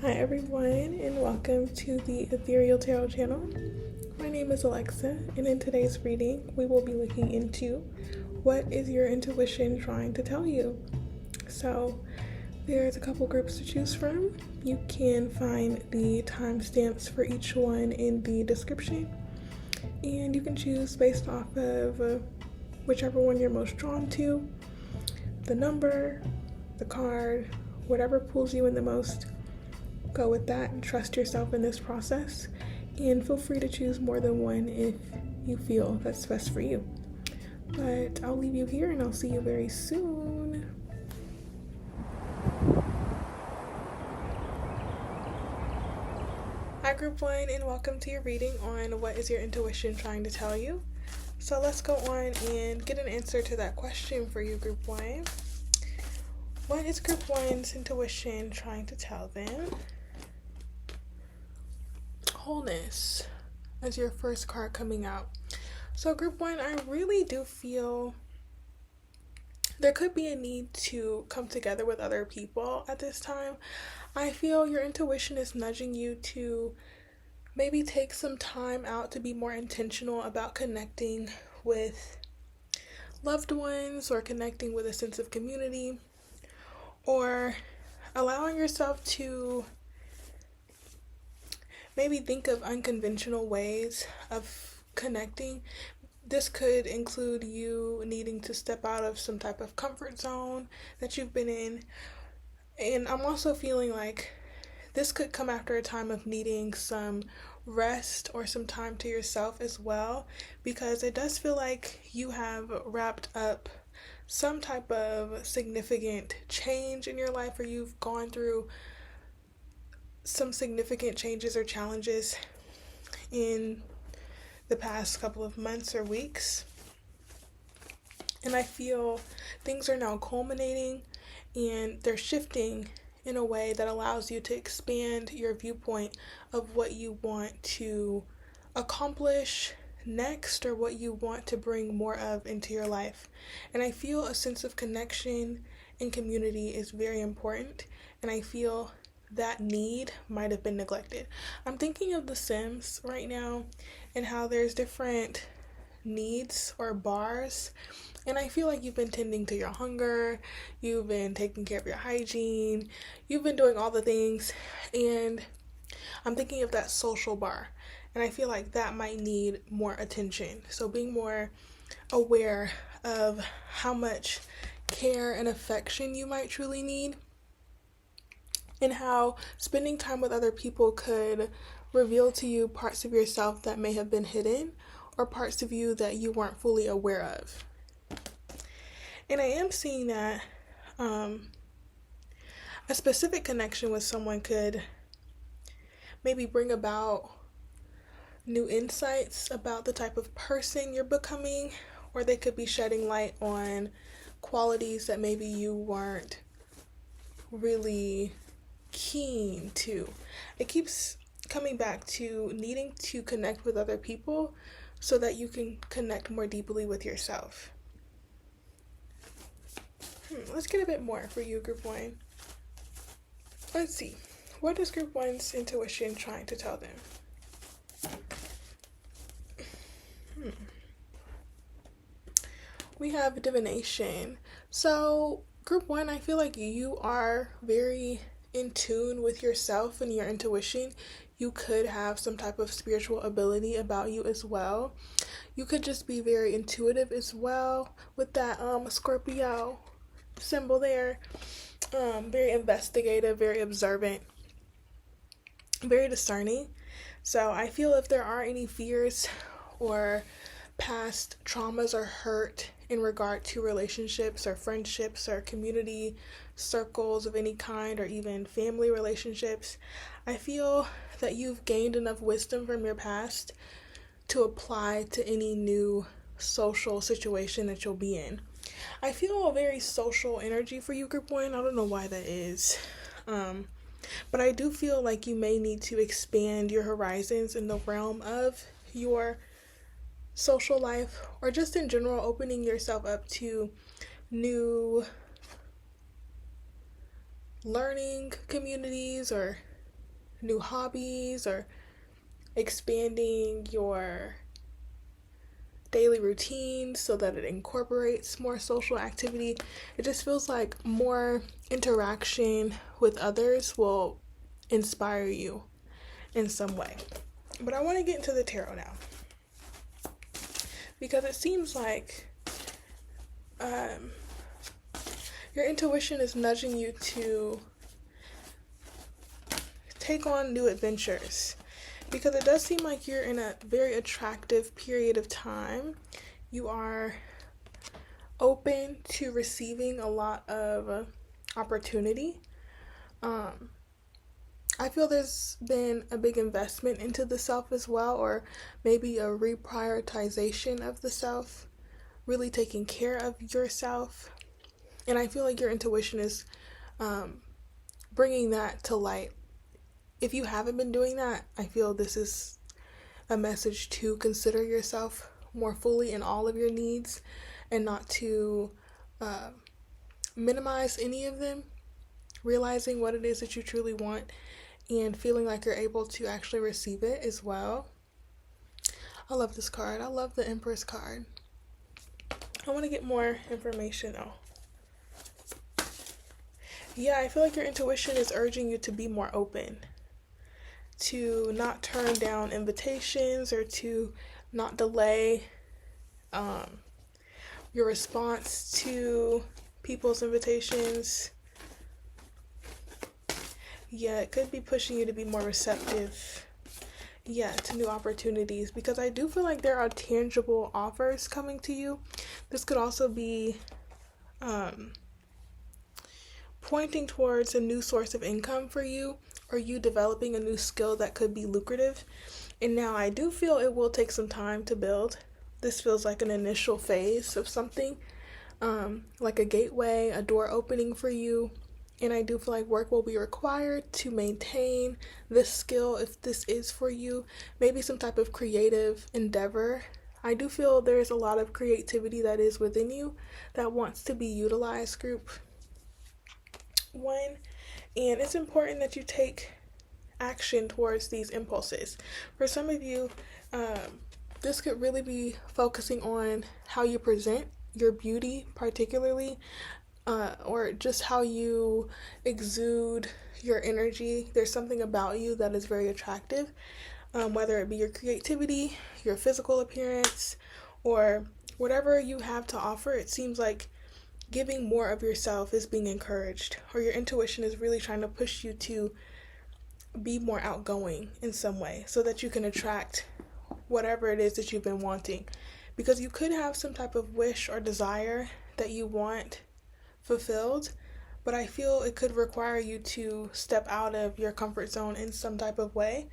Hi everyone, and welcome to the Ethereal Tarot channel. My name is Alexa, and in today's reading, we will be looking into what is your intuition trying to tell you. So, there's a couple groups to choose from. You can find the timestamps for each one in the description, and you can choose based off of whichever one you're most drawn to, the number, the card, whatever pulls you in the most. Go with that and trust yourself in this process, and feel free to choose more than one if you feel that's best for you. But I'll leave you here and I'll see you very soon. Hi Group 1, and welcome to your reading on what is your intuition trying to tell you. So let's go on and get an answer to that question for you, Group 1. What is Group 1's intuition trying to tell them? Wholeness as your first card coming out. So Group 1, I really do feel there could be a need to come together with other people at this time. I feel your intuition is nudging you to maybe take some time out to be more intentional about connecting with loved ones or connecting with a sense of community, or allowing yourself to maybe think of unconventional ways of connecting. This could include you needing to step out of some type of comfort zone that you've been in. And I'm also feeling like this could come after a time of needing some rest or some time to yourself as well, because it does feel like you have wrapped up some type of significant change in your life, or you've gone through some significant changes or challenges in the past couple of months or weeks. And I feel things are now culminating and they're shifting in a way that allows you to expand your viewpoint of what you want to accomplish next, or what you want to bring more of into your life. And I feel a sense of connection and community is very important, and I feel that need might have been neglected. I'm thinking of The Sims right now and how there's different needs or bars, and I feel like you've been tending to your hunger, you've been taking care of your hygiene, you've been doing all the things, and I'm thinking of that social bar, and I feel like that might need more attention. So being more aware of how much care and affection you might truly need, and how spending time with other people could reveal to you parts of yourself that may have been hidden, or parts of you that you weren't fully aware of. And I am seeing that a specific connection with someone could maybe bring about new insights about the type of person you're becoming, or they could be shedding light on qualities that maybe you weren't really keen to. It keeps coming back to needing to connect with other people so that you can connect more deeply with yourself. Let's get a bit more for you, Group 1. Let's see. What is Group 1's intuition trying to tell them? We have divination. So Group 1, I feel like you are very in tune with yourself and your intuition. You could have some type of spiritual ability about you as well. You could just be very intuitive as well with that Scorpio symbol there. Very investigative, very observant, very discerning. So I feel if there are any fears or past traumas or hurt in regard to relationships or friendships or community circles of any kind, or even family relationships, I feel that you've gained enough wisdom from your past to apply to any new social situation that you'll be in. I feel a very social energy for you, Group 1. I don't know why that is. But I do feel like you may need to expand your horizons in the realm of your social life, or just in general opening yourself up to new learning communities or new hobbies or expanding your daily routine so that it incorporates more social activity. It just feels like more interaction with others will inspire you in some way. But I want to get into the tarot now because it seems like your intuition is nudging you to take on new adventures, because it does seem like you're in a very attractive period of time. You are open to receiving a lot of opportunity. I feel there's been a big investment into the self as well, or maybe a reprioritization of the self, really taking care of yourself. And I feel like your intuition is bringing that to light. If you haven't been doing that, I feel this is a message to consider yourself more fully in all of your needs and not to minimize any of them, realizing what it is that you truly want and feeling like you're able to actually receive it as well. I love this card. I love the Empress card. I want to get more information though. Yeah, I feel like your intuition is urging you to be more open, to not turn down invitations or to not delay your response to people's invitations. Yeah, it could be pushing you to be more receptive, to new opportunities, because I do feel like there are tangible offers coming to you. This could also be pointing towards a new source of income for you, or you developing a new skill that could be lucrative. And now I do feel it will take some time to build. This feels like an initial phase of something, like a gateway, a door opening for you. And I do feel like work will be required to maintain this skill if this is for you. Maybe some type of creative endeavor. I do feel there's a lot of creativity that is within you that wants to be utilized, group one. And it's important that you take action towards these impulses. For some of you, this could really be focusing on how you present your beauty, particularly, or just how you exude your energy. There's something about you that is very attractive, whether it be your creativity, your physical appearance, or whatever you have to offer. It seems like giving more of yourself is being encouraged, or your intuition is really trying to push you to be more outgoing in some way so that you can attract whatever it is that you've been wanting. Because you could have some type of wish or desire that you want fulfilled, but I feel it could require you to step out of your comfort zone in some type of way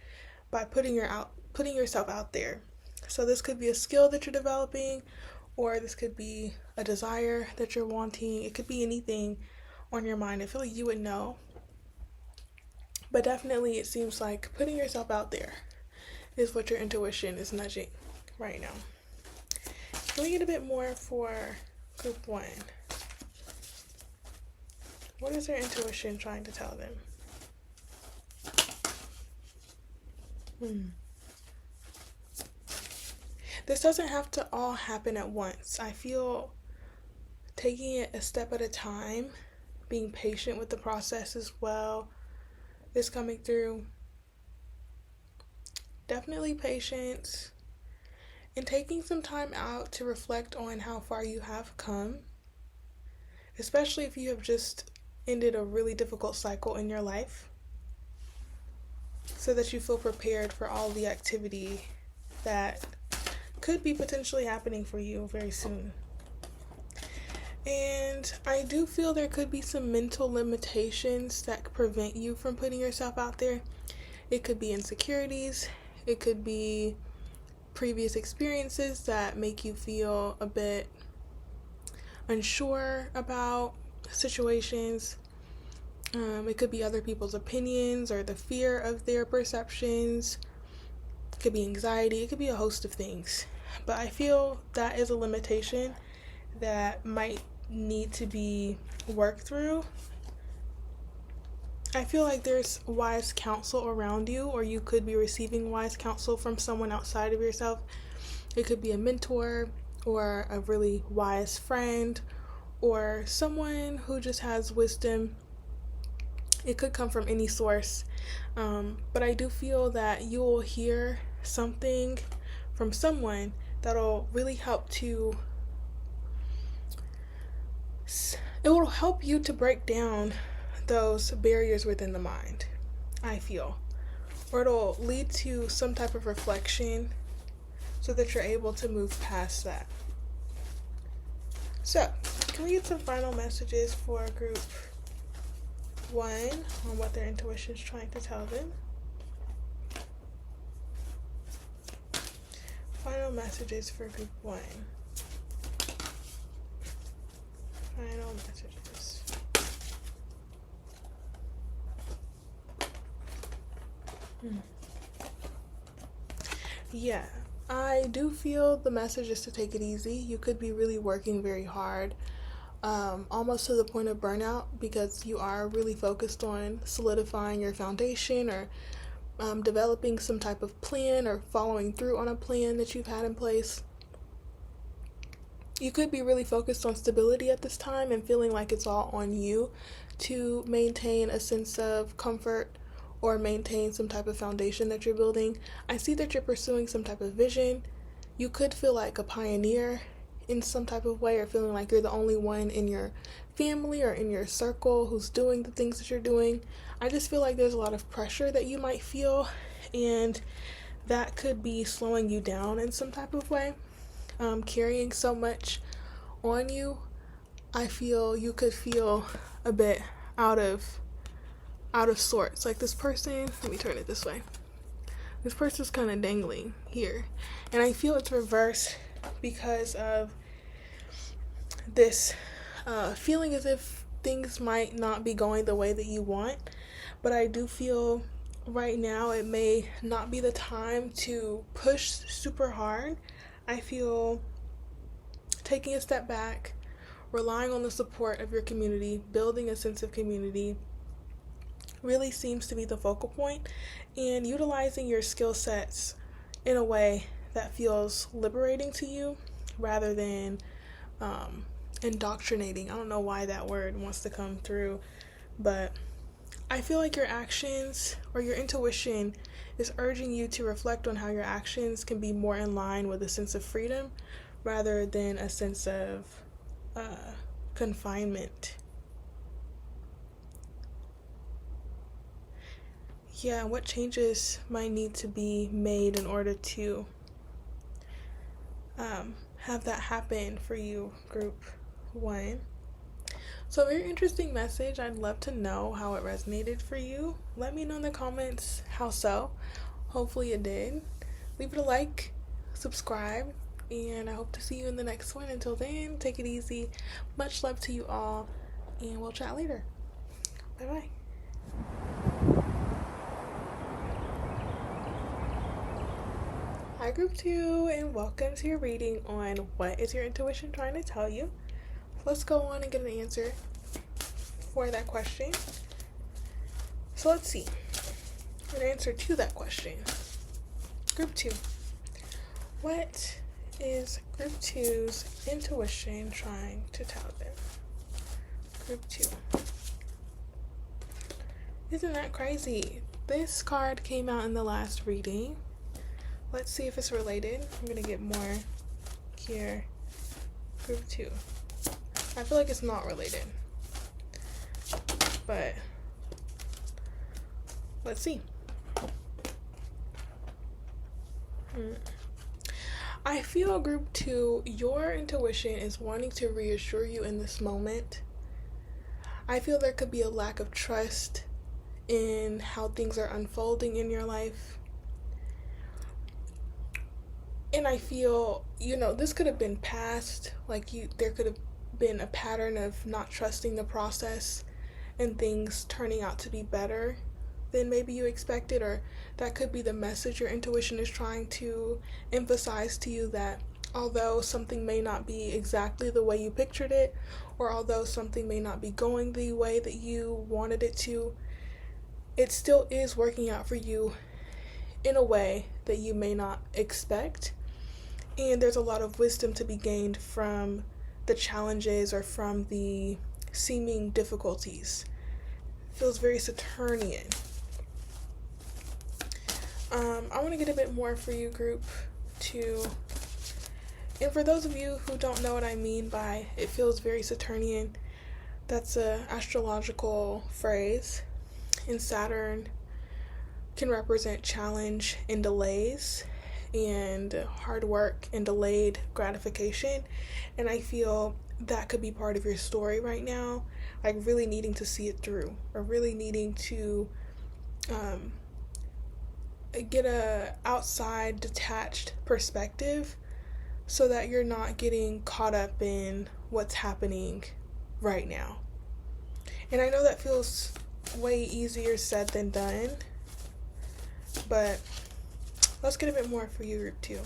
by putting yourself out there. So this could be a skill that you're developing, or this could be a desire that you're wanting. It could be anything on your mind. I feel like you would know. But definitely it seems like putting yourself out there is what your intuition is nudging right now. Can we get a bit more for group one? What is their intuition trying to tell them? This doesn't have to all happen at once. I feel taking it a step at a time, being patient with the process as well, is coming through. Definitely patience, and taking some time out to reflect on how far you have come, especially if you have just ended a really difficult cycle in your life, so that you feel prepared for all the activity that could be potentially happening for you very soon. And I do feel there could be some mental limitations that prevent you from putting yourself out there. It could be insecurities. It could be previous experiences that make you feel a bit unsure about situations. It could be other people's opinions or the fear of their perceptions. It could be anxiety. It could be a host of things. But I feel that is a limitation that might need to be worked through I feel like there's wise counsel around you, or you could be receiving wise counsel from someone outside of yourself. It could be a mentor or a really wise friend or someone who just has wisdom. It could come from any source. But I do feel that you will hear something from someone that'll really help to, it will help you to break down those barriers within the mind, I feel. Or it'll lead to some type of reflection so that you're able to move past that. So, can we get some final messages for group 1 on what their intuition is trying to tell them? Final messages for group 1. Final messages. Yeah, I do feel the message is to take it easy. You could be really working very hard, almost to the point of burnout, because you are really focused on solidifying your foundation or developing some type of plan or following through on a plan that you've had in place. You could be really focused on stability at this time and feeling like it's all on you to maintain a sense of comfort or maintain some type of foundation that you're building. I see that you're pursuing some type of vision. You could feel like a pioneer in some type of way, or feeling like you're the only one in your family or in your circle who's doing the things that you're doing. I just feel like there's a lot of pressure that you might feel, and that could be slowing you down in some type of way. Carrying so much on you, I feel you could feel a bit out of sorts. Like this person, let me turn it this way. This person's kind of dangling here, and I feel it's reversed because of this feeling as if things might not be going the way that you want. But I do feel right now it may not be the time to push super hard. I feel taking a step back, relying on the support of your community, building a sense of community really seems to be the focal point, and utilizing your skill sets in a way that feels liberating to you rather than indoctrinating. I don't know why that word wants to come through, but I feel like your actions or your intuition is urging you to reflect on how your actions can be more in line with a sense of freedom rather than a sense of confinement. Yeah, what changes might need to be made in order to have that happen for you, group 1. So, very interesting message. I'd love to know how it resonated for you. Let me know in the comments how so. Hopefully it did. Leave it a like, subscribe, and I hope to see you in the next one. Until then, take it easy. Much love to you all, and we'll chat later. Bye-bye. Hi, group 2, and welcome to your reading on what is your intuition trying to tell you. Let's go on and get an answer for that question. So let's see. An answer to that question. Group 2. What is group 2's intuition trying to tell them? Group 2. Isn't that crazy? This card came out in the last reading. Let's see if it's related. I'm going to get more here. Group 2. I feel like it's not related, but let's see. I feel group 2, your intuition is wanting to reassure you in this moment. I feel there could be a lack of trust in how things are unfolding in your life. And I feel, this could have been past, there could have been a pattern of not trusting the process and things turning out to be better than maybe you expected, or that could be the message your intuition is trying to emphasize to you, that although something may not be exactly the way you pictured it, or although something may not be going the way that you wanted it to, it still is working out for you in a way that you may not expect. And there's a lot of wisdom to be gained from the challenges or from the seeming difficulties. It feels very Saturnian. I want to get a bit more for you, group 2. And for those of you who don't know what I mean by it feels very Saturnian, that's an astrological phrase. And Saturn can represent challenge and delays and hard work and delayed gratification. And I feel that could be part of your story right now, like really needing to see it through, or really needing to get a outside detached perspective so that you're not getting caught up in what's happening right now. And I know that feels way easier said than done, but let's get a bit more for you, group 2.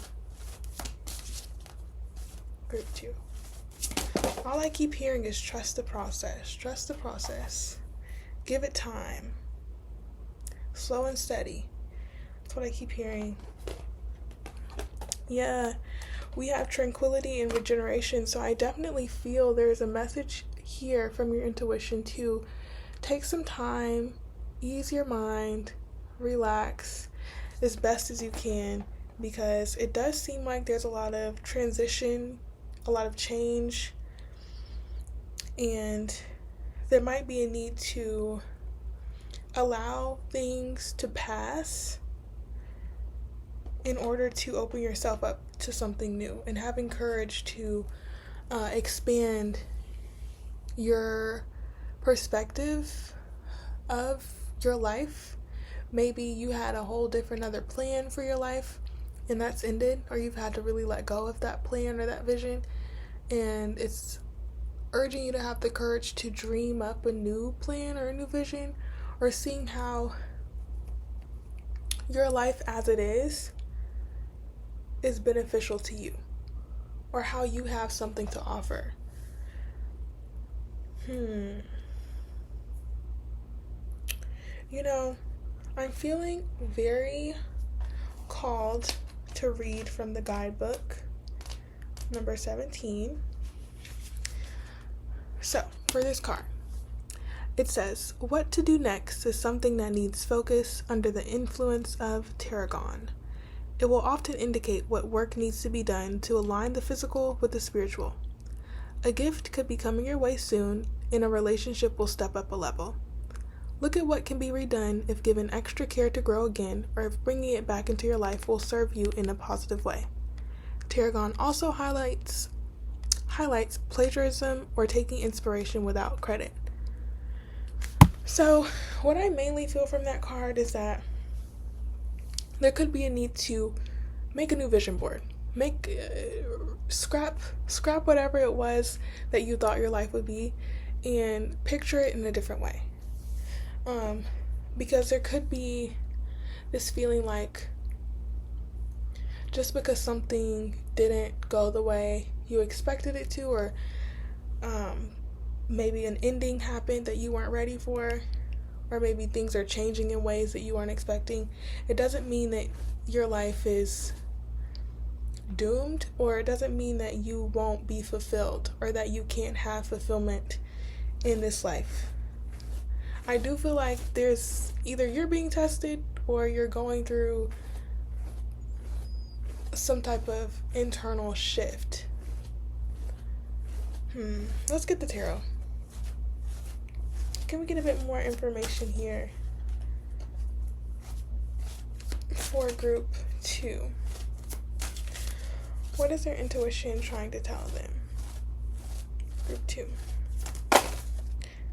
Group 2. All I keep hearing is trust the process. Trust the process. Give it time. Slow and steady. That's what I keep hearing. Yeah, we have tranquility and regeneration, so I definitely feel there's a message here from your intuition to take some time, ease your mind, relax as best as you can, because it does seem like there's a lot of transition, a lot of change, and there might be a need to allow things to pass in order to open yourself up to something new, and having courage to expand your perspective of your life. Maybe you had a whole different other plan for your life and that's ended, or you've had to really let go of that plan or that vision, and it's urging you to have the courage to dream up a new plan or a new vision, or seeing how your life as it is beneficial to you, or how you have something to offer. You know, I'm feeling very called to read from the guidebook, number 17. So, for this card, it says, what to do next is something that needs focus under the influence of Tarragon. It will often indicate what work needs to be done to align the physical with the spiritual. A gift could be coming your way soon, and a relationship will step up a level. Look at what can be redone if given extra care to grow again, or if bringing it back into your life will serve you in a positive way. Tarragon also highlights plagiarism or taking inspiration without credit. So, what I mainly feel from that card is that there could be a need to make a new vision board. Scrap whatever it was that you thought your life would be, and picture it in a different way. Because there could be this feeling like just because something didn't go the way you expected it to, or maybe an ending happened that you weren't ready for, or maybe things are changing in ways that you weren't expecting, it doesn't mean that your life is doomed, or it doesn't mean that you won't be fulfilled, or that you can't have fulfillment in this life. I do feel like there's either you're being tested or you're going through some type of internal shift. Let's get the tarot. Can we get a bit more information here for group 2? What is their intuition trying to tell them? Group 2.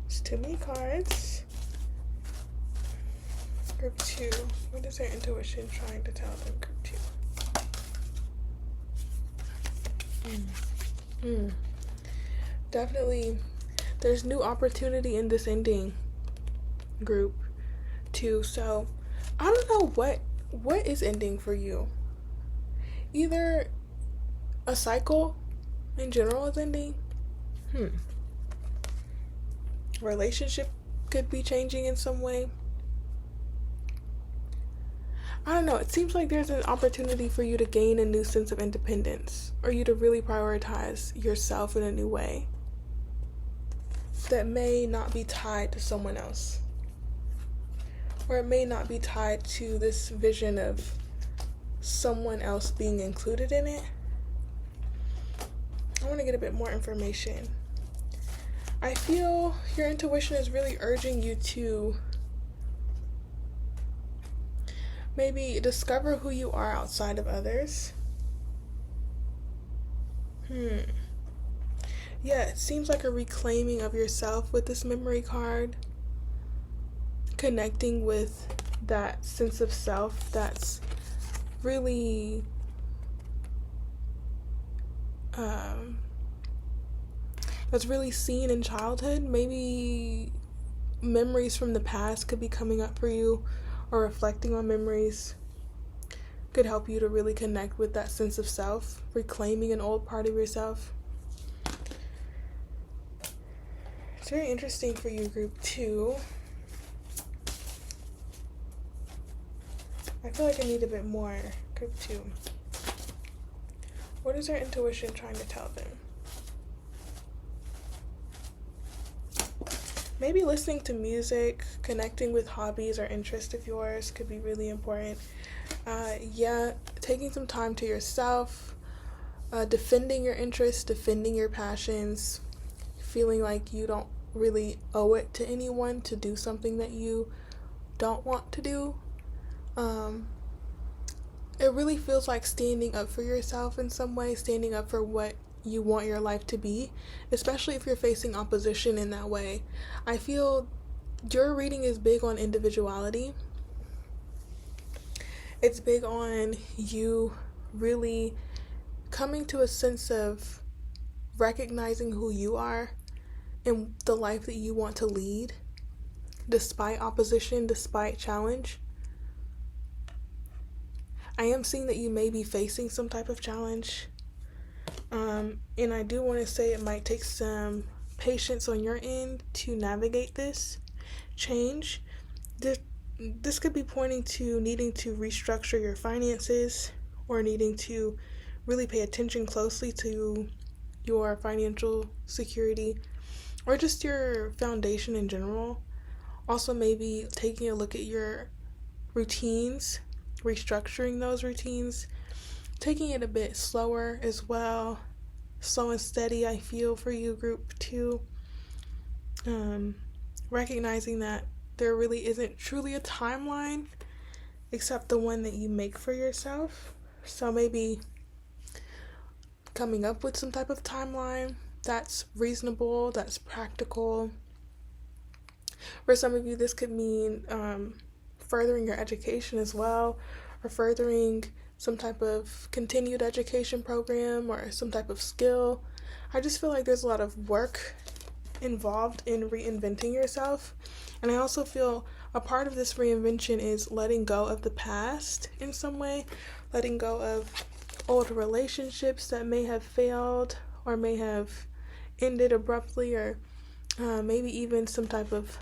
It's too many cards. Group 2. What is their intuition trying to tell them? Group 2. Definitely, there's new opportunity in this ending, group 2. So, I don't know what is ending for you. Either a cycle in general is ending. Relationship could be changing in some way. I don't know, it seems like there's an opportunity for you to gain a new sense of independence, or you to really prioritize yourself in a new way that may not be tied to someone else. Or it may not be tied to this vision of someone else being included in it. I want to get a bit more information. I feel your intuition is really urging you to maybe discover who you are outside of others. Yeah, it seems like a reclaiming of yourself with this memory card. Connecting with that sense of self that's really seen in childhood. Maybe memories from the past could be coming up for you, or reflecting on memories could help you to really connect with that sense of self, reclaiming an old part of yourself. It's very interesting for you, group 2. I feel like I need a bit more. Group 2. What is our intuition trying to tell them? Maybe listening to music, connecting with hobbies or interests of yours could be really important. Taking some time to yourself, defending your interests, defending your passions, feeling like you don't really owe it to anyone to do something that you don't want to do. It really feels like standing up for yourself in some way, standing up for what you want your life to be, especially if you're facing opposition in that way. I feel your reading is big on individuality. It's big on you really coming to a sense of recognizing who you are and the life that you want to lead, despite opposition, despite challenge. I am seeing that you may be facing some type of challenge. And I do want to say it might take some patience on your end to navigate this change. This could be pointing to needing to restructure your finances, or needing to really pay attention closely to your financial security, or just your foundation in general. Also, maybe taking a look at your routines, restructuring those routines, taking it a bit slower as well. Slow and steady, I feel, for you, group 2. Recognizing that there really isn't truly a timeline except the one that you make for yourself. So maybe coming up with some type of timeline that's reasonable, that's practical. For some of you, this could mean furthering your education as well, or furthering some type of continued education program or some type of skill. I just feel like there's a lot of work involved in reinventing yourself. And I also feel a part of this reinvention is letting go of the past in some way, letting go of old relationships that may have failed or may have ended abruptly, or maybe even some type of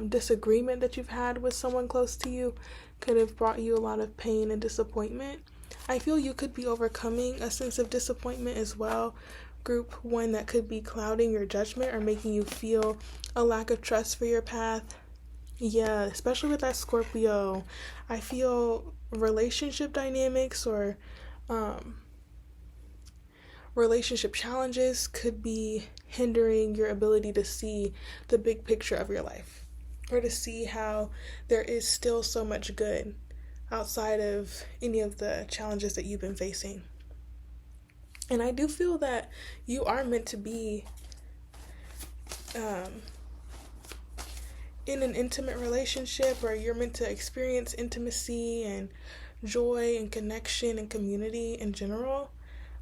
disagreement that you've had with someone close to you could have brought you a lot of pain and disappointment. I feel you could be overcoming a sense of disappointment as well, group 1, that could be clouding your judgment or making you feel a lack of trust for your path. Yeah, especially with that Scorpio. I feel relationship dynamics or relationship challenges could be hindering your ability to see the big picture of your life, or to see how there is still so much good outside of any of the challenges that you've been facing. And I do feel that you are meant to be in an intimate relationship, or you're meant to experience intimacy and joy and connection and community in general.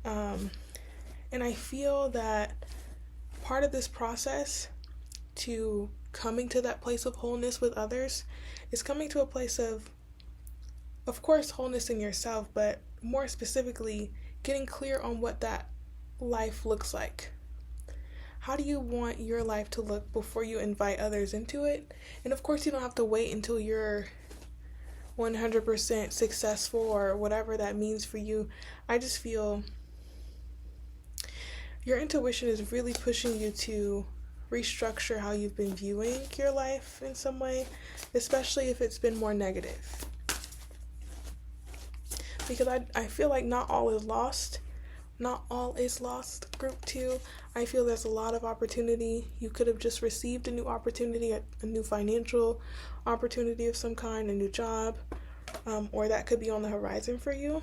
And I feel that part of this process to coming to that place of wholeness with others is coming to a place of course, wholeness in yourself, but more specifically, getting clear on what that life looks like. How do you want your life to look before you invite others into it? And of course, you don't have to wait until you're 100% successful or whatever that means for you. I just feel your intuition is really pushing you to restructure how you've been viewing your life in some way, especially if it's been more negative. Because I feel like not all is lost. Not all is lost, group 2. I feel there's a lot of opportunity. You could have just received a new opportunity, a new financial opportunity of some kind, a new job, or that could be on the horizon for you.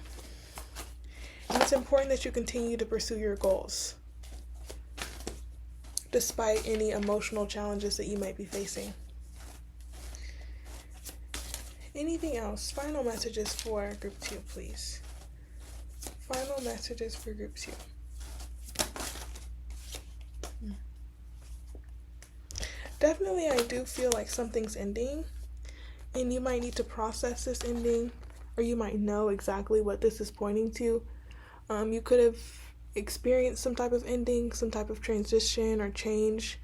And it's important that you continue to pursue your goals, despite any emotional challenges that you might be facing. Anything else? Final messages for group 2, please. Final messages for group 2. Definitely, I do feel like something's ending, and you might need to process this ending, or you might know exactly what this is pointing to. You could have experienced some type of ending, some type of transition or change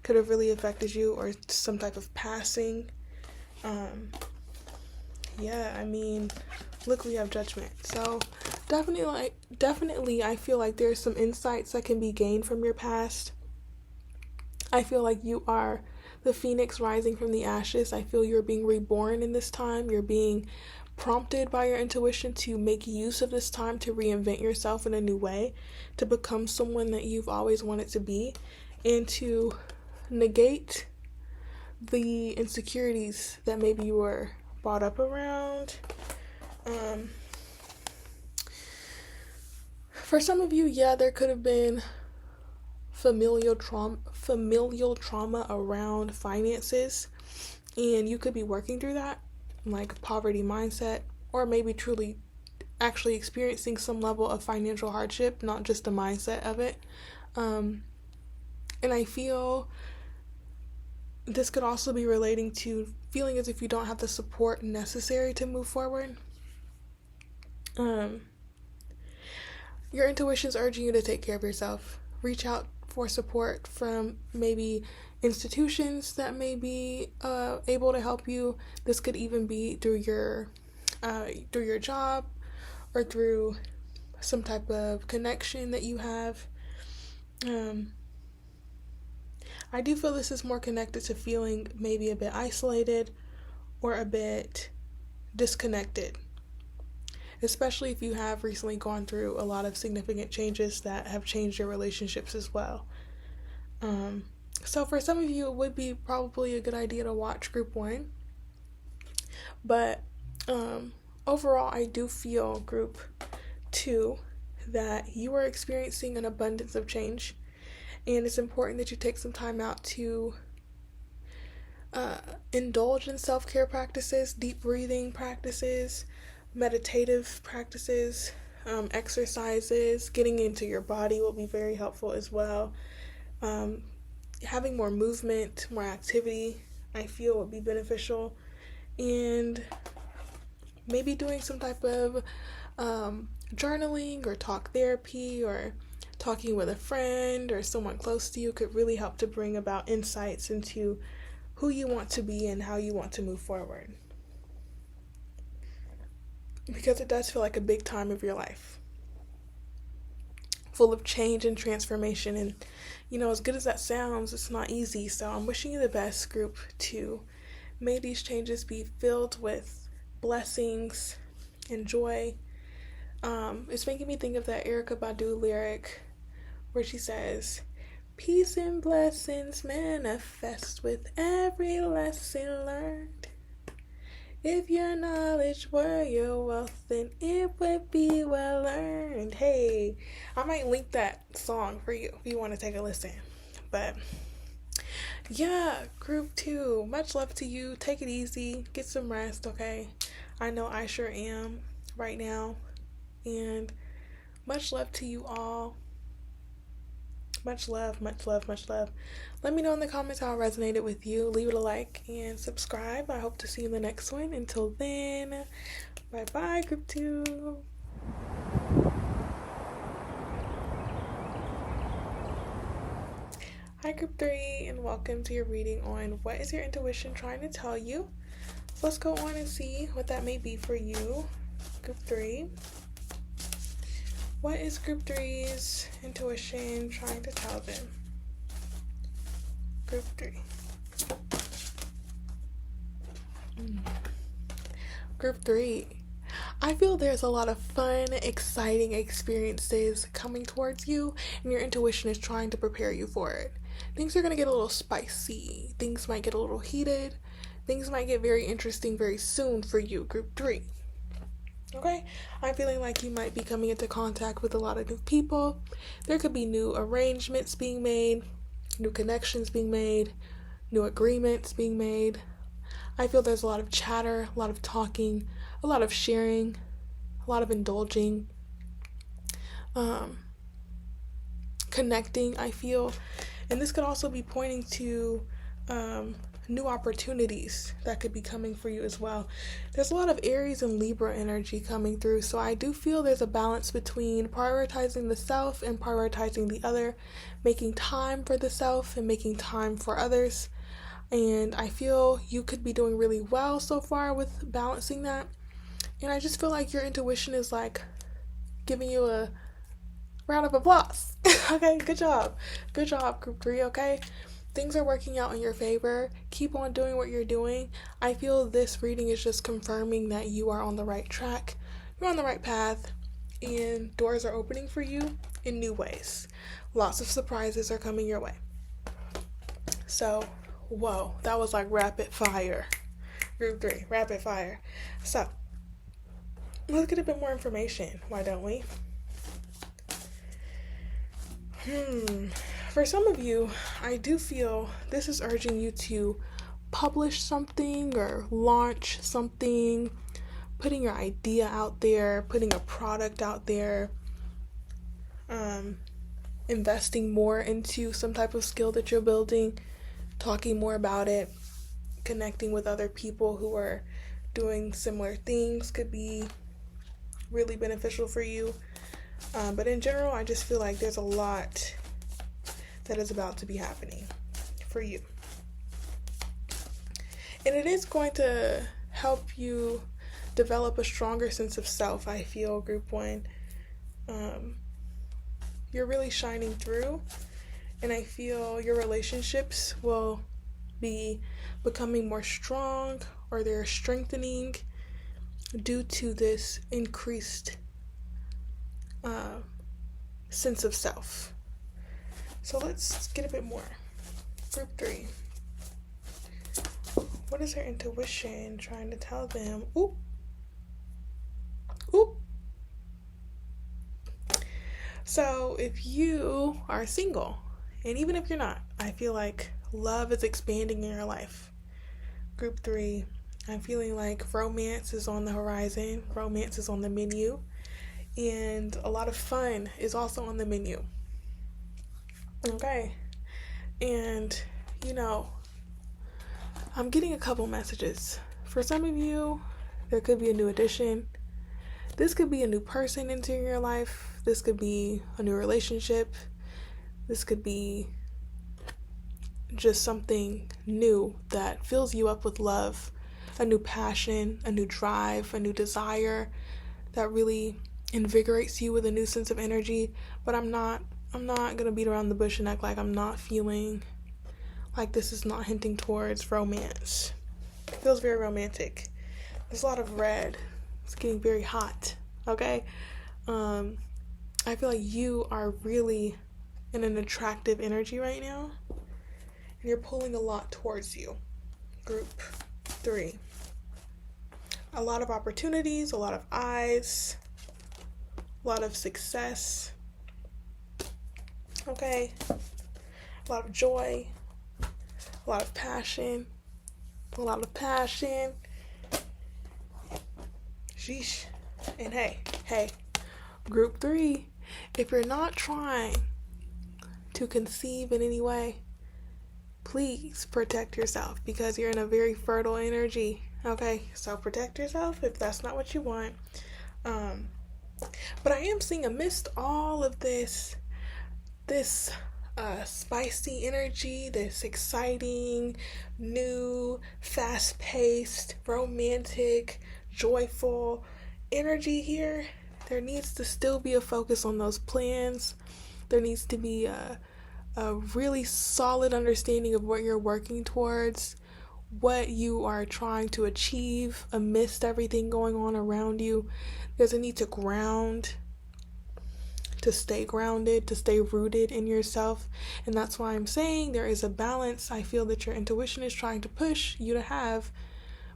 could have really affected you, or some type of passing. Look, we have Judgment. So definitely I feel like there's some insights that can be gained from your past. I feel like you are the phoenix rising from the ashes. I feel you're being reborn in this time. You're being prompted by your intuition to make use of this time to reinvent yourself in a new way, to become someone that you've always wanted to be, and to negate the insecurities that maybe you were brought up around. For some of you, there could have been familial trauma around finances, and you could be working through that, like poverty mindset, or maybe truly actually experiencing some level of financial hardship, not just the mindset of it. And I feel this could also be relating to feeling as if you don't have the support necessary to move forward. Your intuition's urging you to take care of yourself. Reach out for support from maybe institutions that may be able to help you. This could even be through your job, or through some type of connection that you have. I do feel this is more connected to feeling maybe a bit isolated or a bit disconnected, especially if you have recently gone through a lot of significant changes that have changed your relationships as well. So for some of you, it would be probably a good idea to watch group 1. But overall, I do feel group 2 that you are experiencing an abundance of change, and it's important that you take some time out to indulge in self-care practices, deep breathing practices, meditative practices, exercises. Getting into your body will be very helpful as well. Having more movement, more activity, I feel would be beneficial. And maybe doing some type of journaling or talk therapy, or talking with a friend or someone close to you could really help to bring about insights into who you want to be and how you want to move forward. Because it does feel like a big time of your life, full of change and transformation. And, as good as that sounds, it's not easy. So I'm wishing you the best, group 2. May these changes be filled with blessings and joy. It's making me think of that Erykah Badu lyric where she says, "Peace and blessings manifest with every lesson learned. If your knowledge were your wealth, then it would be well earned." Hey, I might link that song for you if you want to take a listen. But yeah, group 2, much love to you. Take it easy. Get some rest, okay? I know I sure am right now. And much love to you all. Much love, much love, much love. Let me know in the comments how it resonated with you. Leave it a like and subscribe. I hope to see you in the next one. Until then, bye-bye, group 2. Hi, group 3, and welcome to your reading on what is your intuition trying to tell you. Let's go on and see what that may be for you, Group 3. What is Group 3's intuition trying to tell them? Group 3. Group 3. I feel there's a lot of fun, exciting experiences coming towards you, and your intuition is trying to prepare you for it. Things are going to get a little spicy. Things might get a little heated. Things might get very interesting very soon for you, Group 3. Okay? I'm feeling like you might be coming into contact with a lot of new people. There could be new arrangements being made, new connections being made, new agreements being made. I feel there's a lot of chatter, a lot of talking, a lot of sharing, a lot of indulging, connecting, I feel. And this could also be pointing to new opportunities that could be coming for you as well. There's a lot of Aries and Libra energy coming through, so I do feel there's a balance between prioritizing the self and prioritizing the other, making time for the self and making time for others. And I feel you could be doing really well so far with balancing that. And I just feel like your intuition is like giving you a round of applause. Okay, good job. Good job, Group 3, okay? Things are working out in your favor. Keep on doing what you're doing. I feel this reading is just confirming that you are on the right track. You're on the right path. And doors are opening for you in new ways. Lots of surprises are coming your way. So, whoa, that was like rapid fire. Group 3, rapid fire. So, let's get a bit more information. Why don't we? For some of you, I do feel this is urging you to publish something or launch something, putting your idea out there, putting a product out there, investing more into some type of skill that you're building, talking more about it, connecting with other people who are doing similar things could be really beneficial for you. But in general, I just feel like there's a lot that is about to be happening for you. And it is going to help you develop a stronger sense of self, I feel, Group 1. You're really shining through, and I feel your relationships will be becoming more strong, or they're strengthening due to this increased sense of self. So let's get a bit more. Group 3. What is their intuition trying to tell them? Ooh. Ooh. So if you are single, and even if you're not, I feel like love is expanding in your life. Group 3. I'm feeling like romance is on the horizon. Romance is on the menu. And a lot of fun is also on the menu. Okay. And, I'm getting a couple messages. For some of you, there could be a new addition. This could be a new person entering your life. This could be a new relationship. This could be just something new that fills you up with love, a new passion, a new drive, a new desire that really invigorates you with a new sense of energy. But I'm not gonna beat around the bush and act like I'm not feeling like this is not hinting towards romance. It feels very romantic. There's a lot of red. It's getting very hot. Okay? I feel like you are really in an attractive energy right now, and you're pulling a lot towards you. Group 3. A lot of opportunities, a lot of eyes, a lot of success. Okay? A lot of joy, a lot of passion, a lot of passion. Sheesh. And hey, Group 3, if you're not trying to conceive in any way, please protect yourself, because you're in a very fertile energy. Okay, so protect yourself if that's not what you want. But I am seeing amidst all of this spicy energy, this exciting, new, fast paced, romantic, joyful energy here. There needs to still be a focus on those plans. There needs to be a really solid understanding of what you're working towards, what you are trying to achieve amidst everything going on around you. There's a need to ground, to stay grounded, to stay rooted in yourself. And that's why I'm saying there is a balance I feel that your intuition is trying to push you to have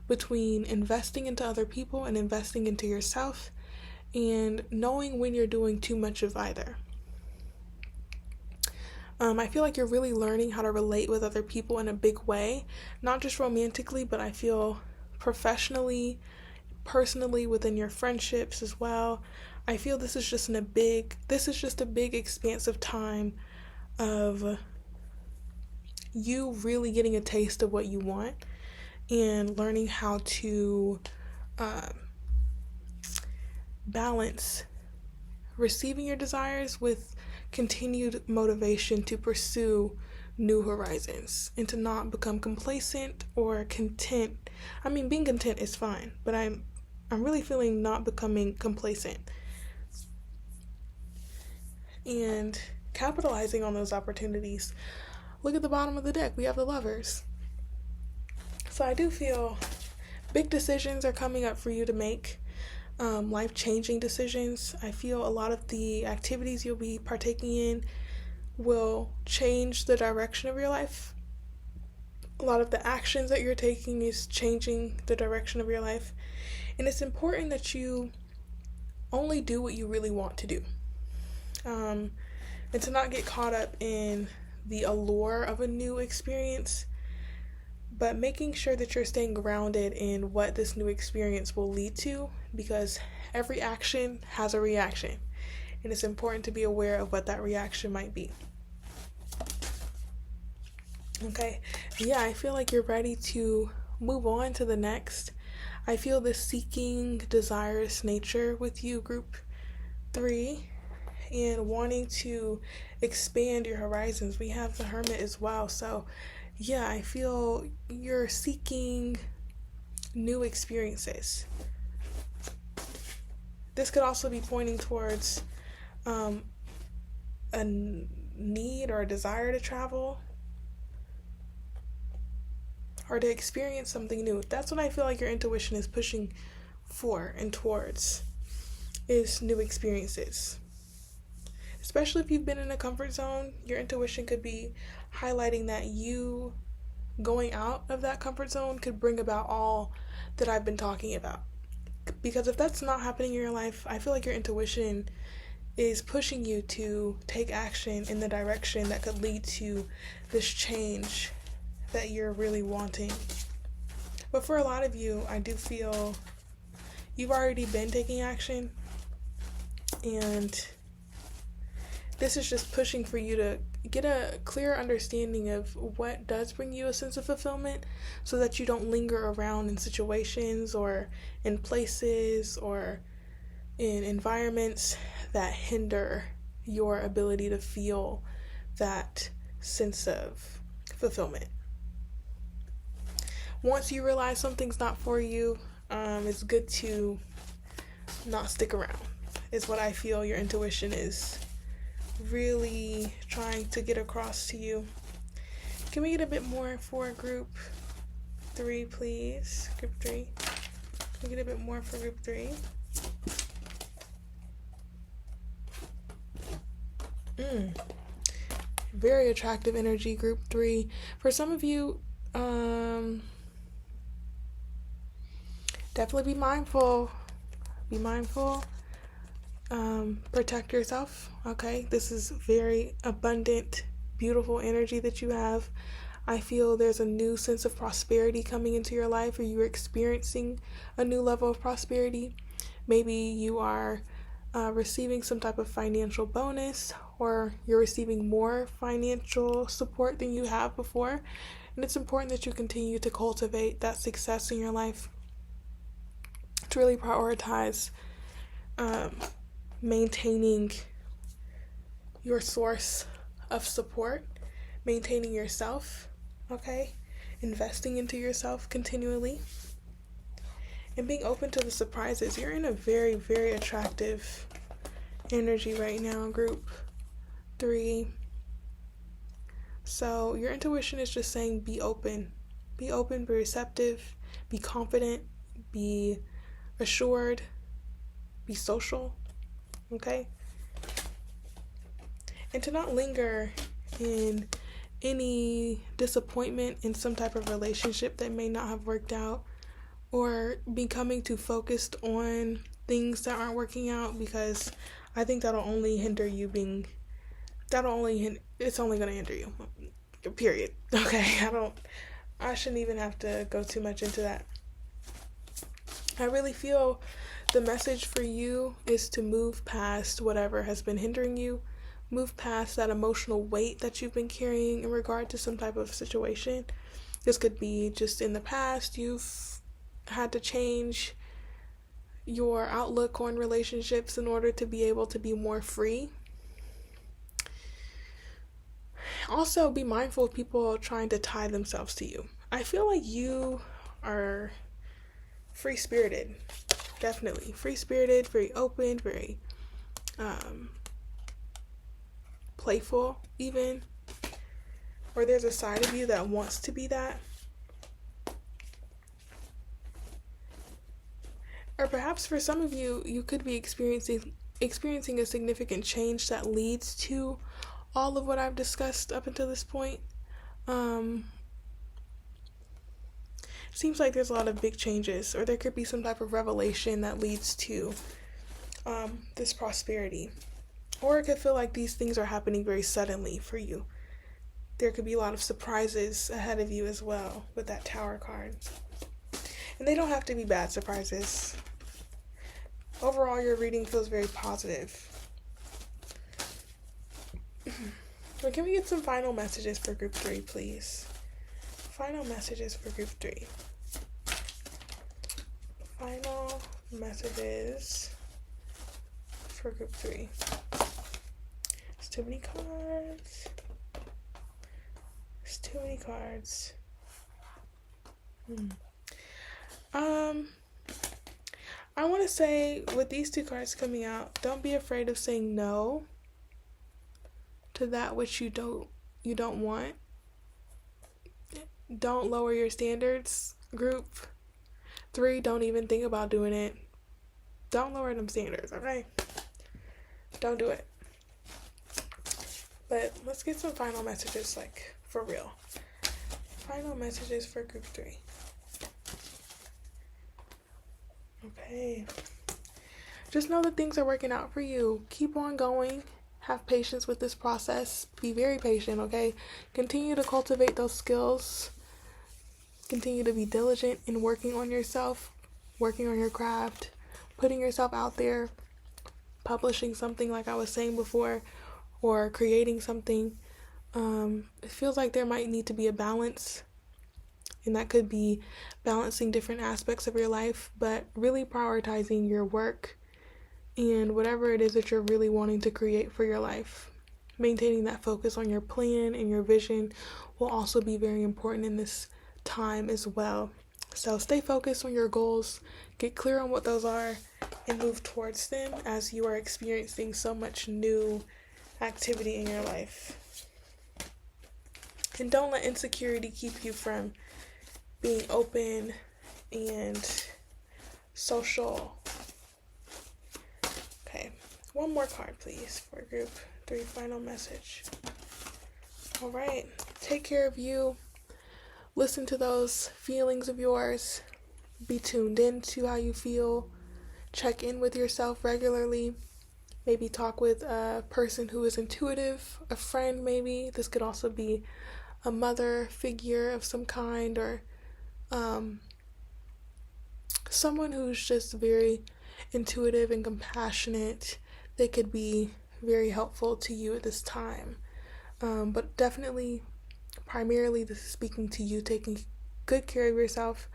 between investing into other people and investing into yourself, and knowing when you're doing too much of either. I feel like you're really learning how to relate with other people in a big way, not just romantically, but I feel professionally, personally, within your friendships as well. I feel this is just a big expansive time of you really getting a taste of what you want and learning how to balance receiving your desires with continued motivation to pursue new horizons and to not become complacent or content. I mean, being content is fine, but I'm really feeling not becoming complacent and capitalizing on those opportunities. Look at the bottom of the deck. We have the Lovers. So I do feel big decisions are coming up for you to make. Life-changing decisions. I feel a lot of the activities you'll be partaking in will change the direction of your life. A lot of the actions that you're taking is changing the direction of your life. And it's important that you only do what you really want to do. And to not get caught up in the allure of a new experience, but making sure that you're staying grounded in what this new experience will lead to, because every action has a reaction, and it's important to be aware of what that reaction might be. Okay, yeah, I feel like you're ready to move on to the next. I feel this seeking, desirous nature with you, group 3, and wanting to expand your horizons. We have the Hermit as well, so yeah, I feel you're seeking new experiences. This could also be pointing towards a need or a desire to travel or to experience something new. That's what I feel like your intuition is pushing for and towards, is new experiences. Especially if you've been in a comfort zone, your intuition could be highlighting that you going out of that comfort zone could bring about all that I've been talking about. Because if that's not happening in your life, I feel like your intuition is pushing you to take action in the direction that could lead to this change that you're really wanting. But for a lot of you, I do feel you've already been taking action, and this is just pushing for you to get a clear understanding of what does bring you a sense of fulfillment, so that you don't linger around in situations or in places or in environments that hinder your ability to feel that sense of fulfillment. Once you realize something's not for you, it's good to not stick around, is what I feel your intuition is really trying to get across to you. Can we get a bit more for group 3, please? Group 3. Can we get a bit more for group 3? Very attractive energy, group 3. For some of you, definitely be mindful. Be mindful. Protect yourself, okay? This is very abundant, beautiful energy that you have. I feel there's a new sense of prosperity coming into your life, or you're experiencing a new level of prosperity. Maybe you are receiving some type of financial bonus, or you're receiving more financial support than you have before. And it's important that you continue to cultivate that success in your life, to really prioritize maintaining your source of support, maintaining yourself, okay? Investing into yourself continually, and being open to the surprises. You're in a very, very attractive energy right now, group 3. So your intuition is just saying be open. Be open, be receptive, be confident, be assured, be social, okay? And to not linger in any disappointment in some type of relationship that may not have worked out, or becoming too focused on things that aren't working out, because I think that'll only hinder you being, it's only going to hinder you, period. Okay, I shouldn't even have to go too much into that. I really feel the message for you is to move past whatever has been hindering you. Move past that emotional weight that you've been carrying in regard to some type of situation. This could be just in the past you've had to change your outlook on relationships in order to be able to be more free. Also, be mindful of people trying to tie themselves to you. I feel like you are free-spirited. Definitely. Free-spirited, very open, very playful even. Or there's a side of you that wants to be that. Or perhaps for some of you, you could be experiencing a significant change that leads to all of what I've discussed up until this point. Seems like there's a lot of big changes, or there could be some type of revelation that leads to this prosperity. Or it could feel like these things are happening very suddenly for you. There could be a lot of surprises ahead of you as well with that Tower card. And they don't have to be bad surprises. Overall, your reading feels very positive. But can we get some final messages for group 3, please? Final messages for group 3. Final messages for group 3. It's too many cards. It's too many cards. I want to say, with these 2 cards coming out, don't be afraid of saying no to that which you don't want. Don't lower your standards, group 3. Don't even think about doing it. Don't lower them standards, okay? Don't do it. But let's get some final messages, like, for real. Final messages for group 3. Okay. Just know that things are working out for you. Keep on going. Have patience with this process. Be very patient, okay? Continue to cultivate those skills. Continue to be diligent in working on yourself, working on your craft, putting yourself out there, publishing something like I was saying before, or creating something. It feels like there might need to be a balance, and that could be balancing different aspects of your life, but really prioritizing your work and whatever it is that you're really wanting to create for your life. Maintaining that focus on your plan and your vision will also be very important in this time as well. So stay focused on your goals, get clear on what those are, and move towards them as you are experiencing so much new activity in your life. And don't let insecurity keep you from being open and social. Okay, one more card, please, for group 3, final message. All right, take care of you. Listen to those feelings of yours. Be tuned in to how you feel. Check in with yourself regularly. Maybe talk with a person who is intuitive, a friend maybe. This could also be a mother figure of some kind, or someone who's just very intuitive and compassionate. They could be very helpful to you at this time. But definitely, primarily, this is speaking to you, taking good care of yourself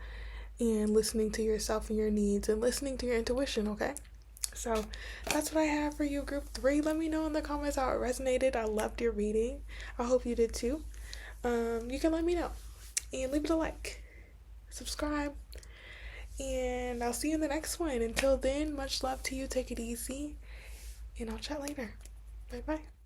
and listening to yourself and your needs and listening to your intuition, okay? So that's what I have for you, group 3. Let me know in the comments how it resonated. I loved your reading. I hope you did too. You can let me know and leave it a like, subscribe, and I'll see you in the next one. Until then, much love to you. Take it easy, and I'll chat later. Bye bye.